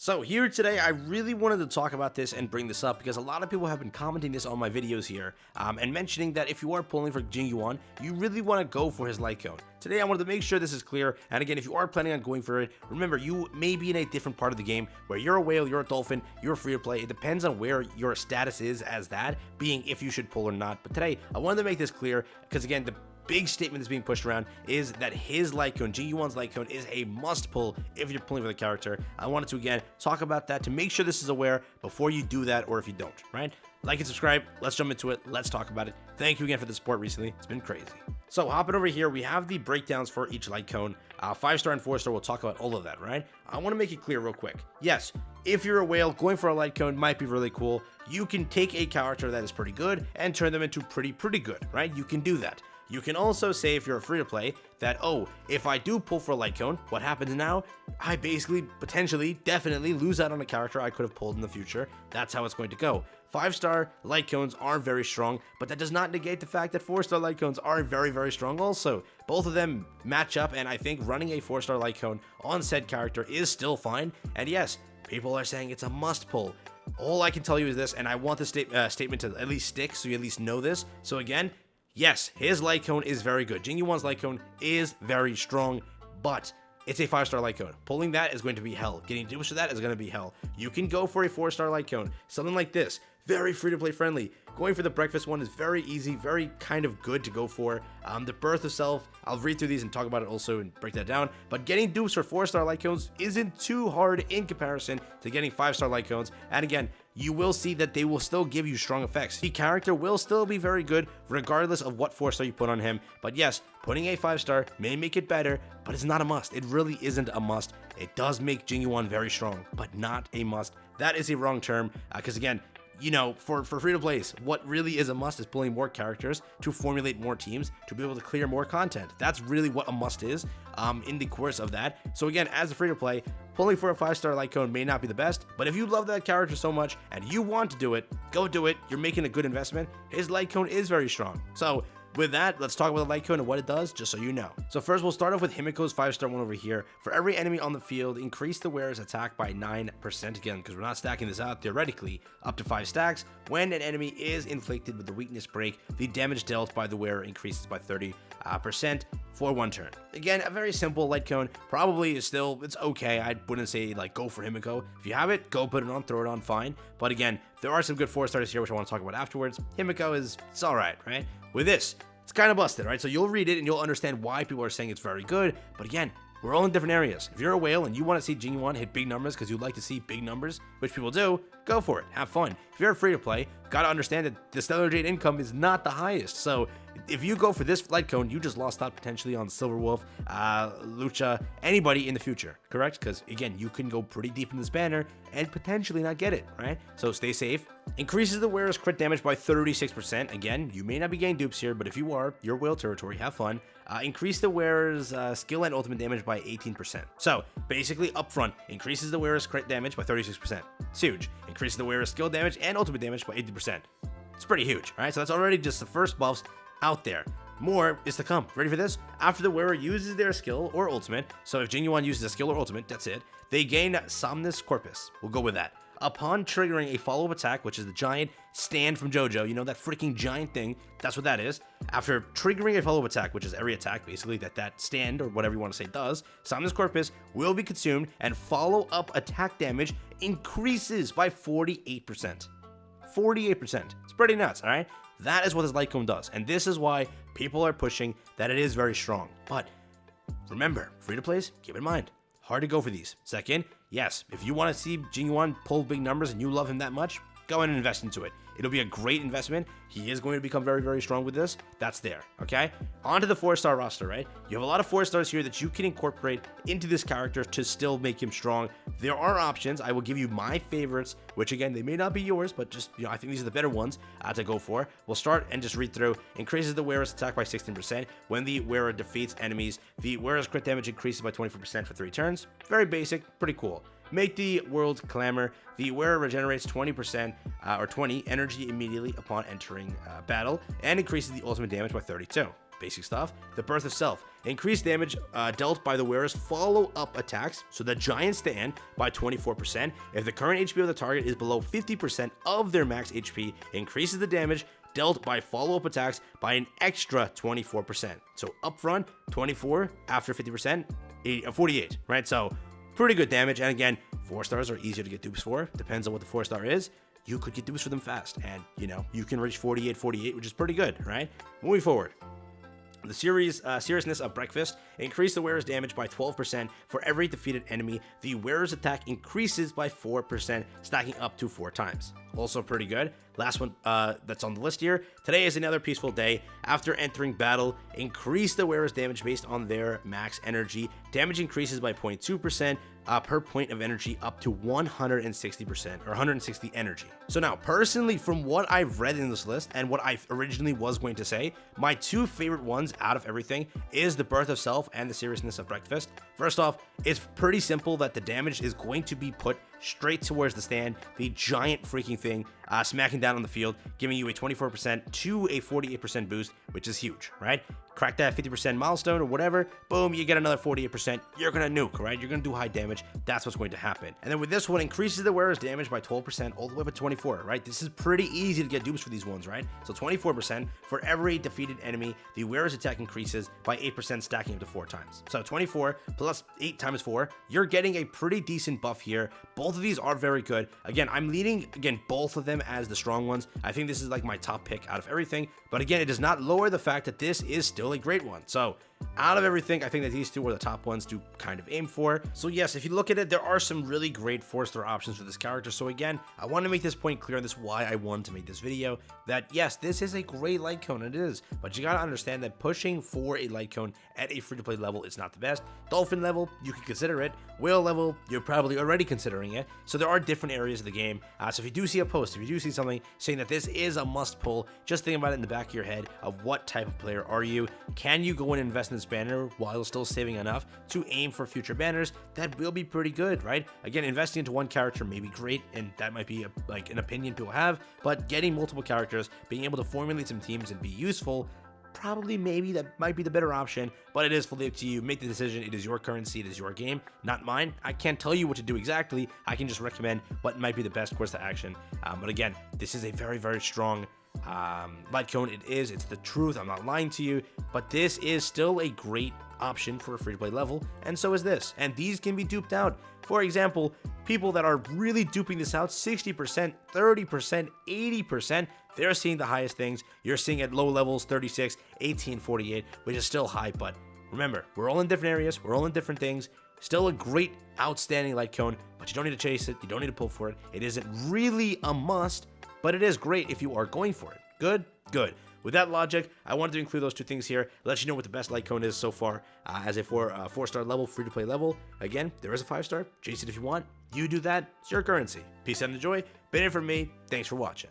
So here today, I really wanted to talk about this and bring this up because a lot of people have been commenting this on my videos here and mentioning that if you are pulling for Jing Yuan, you really want to go for his LIGHTCONE. Today, I wanted to make sure this is clear, and again, if you are planning on going for it, remember, you may be in a different part of the game where you're a whale, you're a dolphin, you're free to play. It depends on where your status is as that, being if you should pull or not. But today, I wanted to make this clear because again, the big statement that's being pushed around is that his LIGHTCONE, Jing Yuan's LIGHTCONE, is a must pull if you're pulling for the character. I wanted to again talk about that to make sure this is aware before you do that or if you don't, right? Like and subscribe. Let's jump into it. Let's talk about it. Thank you again for the support recently. It's been crazy. So hopping over here, we have the breakdowns for each LIGHTCONE. 5-star and 4-star, we'll talk about all of that, right? I want to make it clear real quick. Yes, if you're a whale, going for a LIGHTCONE might be really cool. You can take a character that is pretty good and turn them into pretty good, right? You can do that. You can also say, if you're a free-to-play, that, oh, if I do pull for a LIGHTCONE, what happens now? I basically, potentially, definitely lose out on a character I could have pulled in the future. That's how it's going to go. 5-star LIGHTCONEs are very strong, but that does not negate the fact that 4-star LIGHTCONEs are very strong also. Both of them match up, and I think running a 4-star LIGHTCONE on said character is still fine. And yes, people are saying it's a must-pull. All I can tell you is this, and I want this statement to at least stick, so you at least know this. So again, yes, his LIGHTCONE is very good. Jing Yuan's LIGHTCONE is very strong, but it's a 5-star LIGHTCONE. Pulling that is going to be hell. Getting dupes for that is going to be hell. You can go for a 4-star LIGHTCONE. Something like this. Very free-to-play friendly. Going for the breakfast one is very easy, very kind of good to go for. The birth itself, I'll read through these and talk about it also and break that down. But getting dupes for 4-star LIGHTCONEs isn't too hard in comparison to getting 5-star LIGHTCONEs. And again, you will see that they will still give you strong effects. The character will still be very good regardless of what 4-star you put on him. But yes, putting a 5-star may make it better, but it's not a must. It really isn't a must. It does make Jing Yuan very strong, but not a must. That is a wrong term because again, you know, for free-to-plays, what really is a must is pulling more characters to formulate more teams to be able to clear more content. That's really what a must is in the course of that. So again, as a free-to-play, pulling for a 5-star LIGHTCONE may not be the best, but if you love that character so much and you want to do it, go do it. You're making a good investment. His LIGHTCONE is very strong. So with that, let's talk about the LIGHTCONE and what it does, just so you know. So first, we'll start off with Himiko's 5-star one over here. For every enemy on the field, increase the wearer's attack by 9%, again, because we're not stacking this out, theoretically, up to 5 stacks. When an enemy is inflicted with the weakness break, the damage dealt by the wearer increases by 30% for 1 turn. Again, a very simple LIGHTCONE, probably is still, it's okay. I wouldn't say, like, go for Himiko. If you have it, go put it on, throw it on, fine. But again, there are some good 4-stars here, which I want to talk about afterwards. Himiko it's alright, right? With this, it's kind of busted, right? So you'll read it and you'll understand why people are saying it's very good. But again, we're all in different areas. If you're a whale and you want to see Jing Yuan hit big numbers because you like to see big numbers, which people do, go for it. Have fun. If you're free to play, gotta understand that the Stellar Jade income is not the highest. So if you go for this LIGHTCONE, you just lost out potentially on Silver Wolf, Lucha, anybody in the future, correct? Because again, you can go pretty deep in this banner and potentially not get it, right? So stay safe. Increases the wearer's crit damage by 36%. Again, you may not be getting dupes here, but if you are, you're whale territory, have fun. Increase the wearer's skill and ultimate damage by 18%. So basically upfront, increases the wearer's crit damage by 36%. It's huge. Increases the wearer's skill damage and ultimate damage by 80%. It's pretty huge, right? So that's already just the first buffs out there. More is to come. Ready for this? After the wearer uses their skill or ultimate, so if Jing Yuan uses a skill or ultimate, that's it, they gain Somnus Corpus. We'll go with that. Upon triggering a follow-up attack, which is the giant stand from JoJo, you know, that freaking giant thing, that's what that is. After triggering a follow-up attack, which is every attack, basically, that stand, or whatever you want to say, does, Somnus Corpus will be consumed, and follow-up attack damage increases by 48%. 48%. It's pretty nuts, all right? That is what this LIGHTCONE does, and this is why people are pushing that it is very strong. But remember, free-to-plays, keep in mind, hard to go for these. Second, yes, if you want to see Jing Yuan pull big numbers and you love him that much, go ahead and invest into it. It'll be a great investment. He is going to become very strong with this. That's there, okay? On to the 4-star roster, right? You have a lot of 4-stars here that you can incorporate into this character to still make him strong. There are options. I will give you my favorites, which again, they may not be yours, but just, you know, I think these are the better ones to go for. We'll start and just read through. Increases the wearer's attack by 16%. When the wearer defeats enemies, the wearer's crit damage increases by 24% for 3 turns. Very basic, pretty cool. Make the world clamor. The wearer regenerates 20% or 20 energy immediately upon entering battle and increases the ultimate damage by 32. Basic stuff. The birth of self increased damage dealt by the wearer's follow-up attacks, so the giant stand, by 24%. If the current HP of the target is below 50% of their max HP, increases the damage dealt by follow-up attacks by an extra 24%. So upfront, 24, after 50%, 48, right? So pretty good damage. And again, 4 stars are easier to get dupes for. Depends on what the 4-star is. You could get dupes for them fast, and you know, you can reach 48, which is pretty good, right? Moving forward. The seriousness of Breakfast: increase the wearer's damage by 12% for every defeated enemy. The wearer's attack increases by 4%, stacking up to 4 times. Also pretty good. Last one that's on the list here. Today is another peaceful day. After entering battle, increase the wearer's damage based on their max energy. Damage increases by 0.2% per point of energy up to 160% or 160 energy. So now, personally, from what I've read in this list and what I originally was going to say, my 2 favorite ones out of everything is the Birth of Self and the Seriousness of Breakfast. First off, it's pretty simple that the damage is going to be put straight towards the stand, the giant freaking thing, smacking down on the field, giving you a 24% to a 48% boost, which is huge, right? Crack that 50% milestone or whatever, boom, you get another 48%, you're gonna nuke, right? You're gonna do high damage, that's what's going to happen. And then with this one, increases the wearer's damage by 12% all the way up to 24, right? This is pretty easy to get dupes for these ones, right? So 24% for every defeated enemy, the wearer's attack increases by 8%, stacking up to 4 times. So 24 plus 8 times 4, you're getting a pretty decent buff here. Both of these are very good. Again, I'm leaning, both of them as the strong ones. I think this is like my top pick out of everything, but again, it does not lower the fact that this is still a great one. So out of everything, I think that these 2 are the top ones to kind of aim for. So yes, if you look at it, there are some really great 4-star options for this character. So again, I want to make this point clear, and this is why I wanted to make this video, that yes, this is a great light cone, it is, but you gotta understand that pushing for a light cone at a free-to-play level is not the best. Dolphin level, you can consider it. Whale level, you're probably already considering it. So there are different areas of the game. So if you do see a post, if you do see something saying that this is a must pull, just think about it in the back of your head of what type of player are you? Can you go and invest in this banner while still saving enough to aim for future banners? That will be pretty good, right? Again, investing into one character may be great, and that might be like an opinion people have, but getting multiple characters, being able to formulate some teams and be useful, probably maybe that might be the better option, but it is fully up to you. Make the decision. It is your currency, it is your game, not mine. I can't tell you what to do exactly. I can just recommend what might be the best course of action. But again, this is a very, very strong light cone. It's the truth, I'm not lying to you, but this is still a great option for a free-to-play level, and so is this, and these can be duped out. For example, people that are really duping this out, 60%, 30%, 80%, they're seeing the highest things. You're seeing at low levels 36, 18, 48, which is still high, but remember, we're all in different areas, we're all in different things. Still a great, outstanding light cone, but you don't need to chase it, you don't need to pull for it. It isn't really a must, but it is great if you are going for it. Good? Good. With that logic, I wanted to include those 2 things here, let you know what the best light cone is so far as a 4-star level, free-to-play level. Again, there is a 5-star. Chase it if you want. You do that. It's your currency. Peace out and enjoy. Been it from me. Thanks for watching.